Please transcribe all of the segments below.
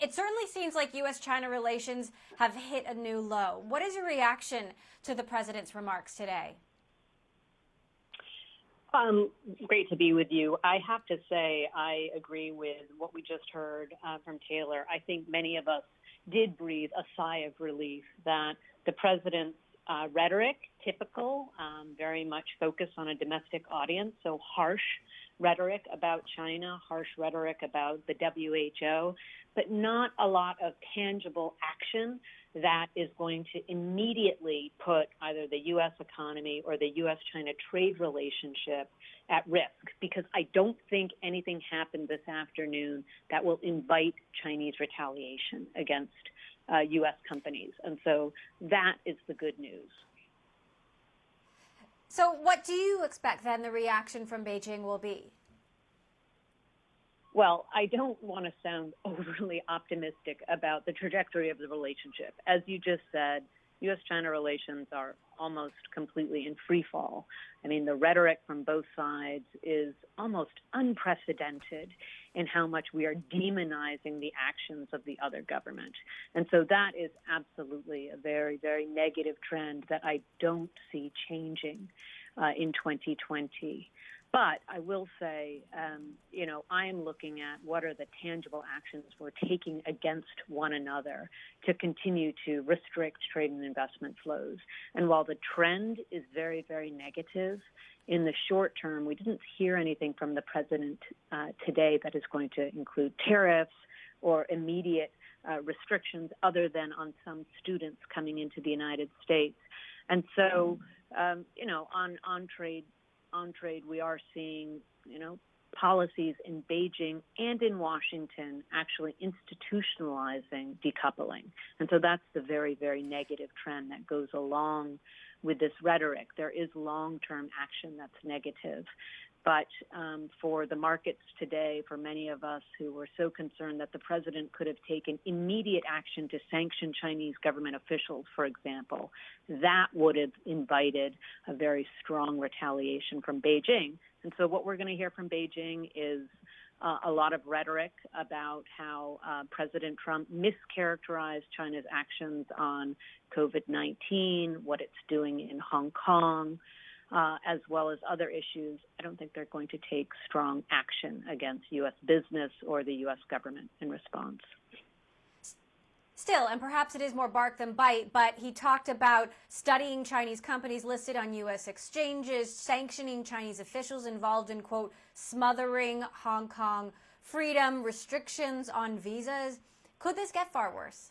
It certainly seems like U.S.-China relations have hit a new low. What is your reaction to the president's remarks today? Great to be with you. I have to say I agree with what we just heard from Taylor. I think many of us did breathe a sigh of relief that the president's rhetoric, typical, very much focused on a domestic audience, so harsh rhetoric about China, harsh rhetoric about the WHO, but not a lot of tangible action that is going to immediately put either the U.S. economy or the U.S.-China trade relationship at risk, because I don't think anything happened this afternoon that will invite Chinese retaliation against U.S. companies. And so that is the good news. So what do you expect then the reaction from Beijing will be? Well, I don't want to sound overly optimistic about the trajectory of the relationship. As you just said, U.S.-China relations are almost completely in free fall. I mean, the rhetoric from both sides is almost unprecedented in how much we are demonizing the actions of the other government. And so that is absolutely a very, very negative trend that I don't see changing in 2020. But I will say, I am looking at what are the tangible actions we're taking against one another to continue to restrict trade and investment flows. And while the trend is very, very negative, in the short term, we didn't hear anything from the president today that is going to include tariffs or immediate restrictions other than on some students coming into the United States. And so, on trade, we are seeing, policies in Beijing and in Washington actually institutionalizing decoupling. And so that's the very, very negative trend that goes along with this rhetoric. There is long-term action that's negative. But for the markets today, for many of us who were so concerned that the president could have taken immediate action to sanction Chinese government officials, for example, that would have invited a very strong retaliation from Beijing. And so what we're going to hear from Beijing is a lot of rhetoric about how President Trump mischaracterized China's actions on COVID-19, what it's doing in Hong Kong, as well as other issues. I don't think they're going to take strong action against U.S. business or the U.S. government in response. Still, and perhaps it is more bark than bite, but he talked about studying Chinese companies listed on U.S. exchanges, sanctioning Chinese officials involved in, quote, smothering Hong Kong freedom, restrictions on visas. Could this get far worse?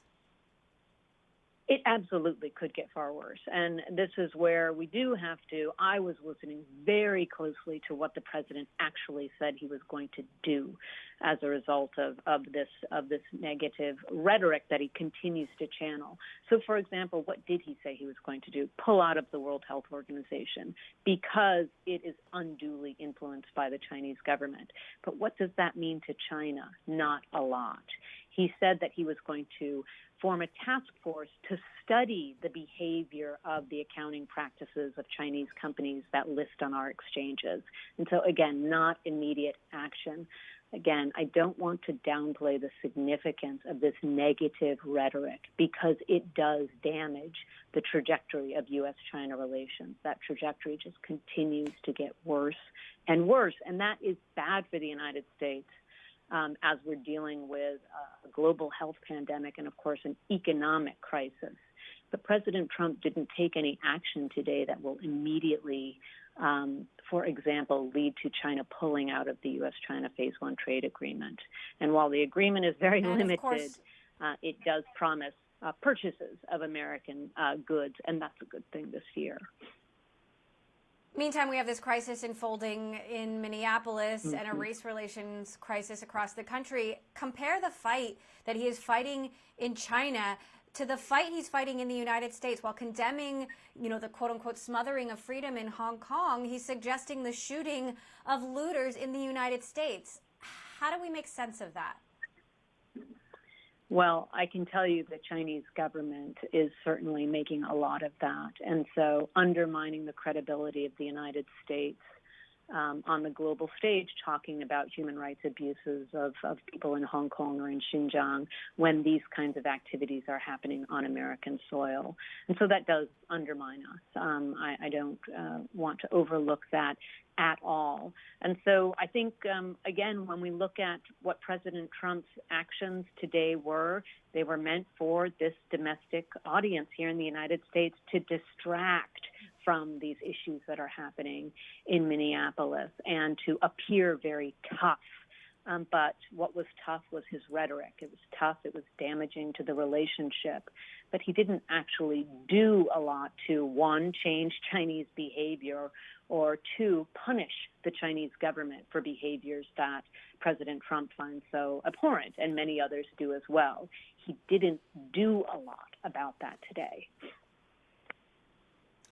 It absolutely could get far worse. And this is where we do have to, I was listening very closely to what the president actually said he was going to do as a result of this negative rhetoric that he continues to channel. So, for example, what did he say he was going to do? Pull out of the World Health Organization because it is unduly influenced by the Chinese government. But what does that mean to China? Not a lot. He said that he was going to form a task force to study the behavior of the accounting practices of Chinese companies that list on our exchanges. And so, again, not immediate action. Again, I don't want to downplay the significance of this negative rhetoric because it does damage the trajectory of U.S.-China relations. That trajectory just continues to get worse and worse, and that is bad for the United States. As we're dealing with a global health pandemic and, of course, an economic crisis. But President Trump didn't take any action today that will immediately, for example, lead to China pulling out of the U.S.-China Phase 1 trade agreement. And while the agreement is very limited, it does promise purchases of American goods, and that's a good thing this year. Meantime, we have this crisis unfolding in Minneapolis and a race relations crisis across the country. Compare the fight that he is fighting in China to the fight he's fighting in the United States. While condemning, the quote-unquote smothering of freedom in Hong Kong, he's suggesting the shooting of looters in the United States. How do we make sense of that? Well, I can tell you the Chinese government is certainly making a lot of that. And so undermining the credibility of the United States on the global stage talking about human rights abuses of people in Hong Kong or in Xinjiang when these kinds of activities are happening on American soil. And so that does undermine us. I don't want to overlook that at all. And so I think, again, when we look at what President Trump's actions today were, they were meant for this domestic audience here in the United States to distract from these issues that are happening in Minneapolis and to appear very tough. But what was tough was his rhetoric. It was tough. It was damaging to the relationship. But he didn't actually do a lot to, one, change Chinese behavior, or two, punish the Chinese government for behaviors that President Trump finds so abhorrent, and many others do as well. He didn't do a lot about that today.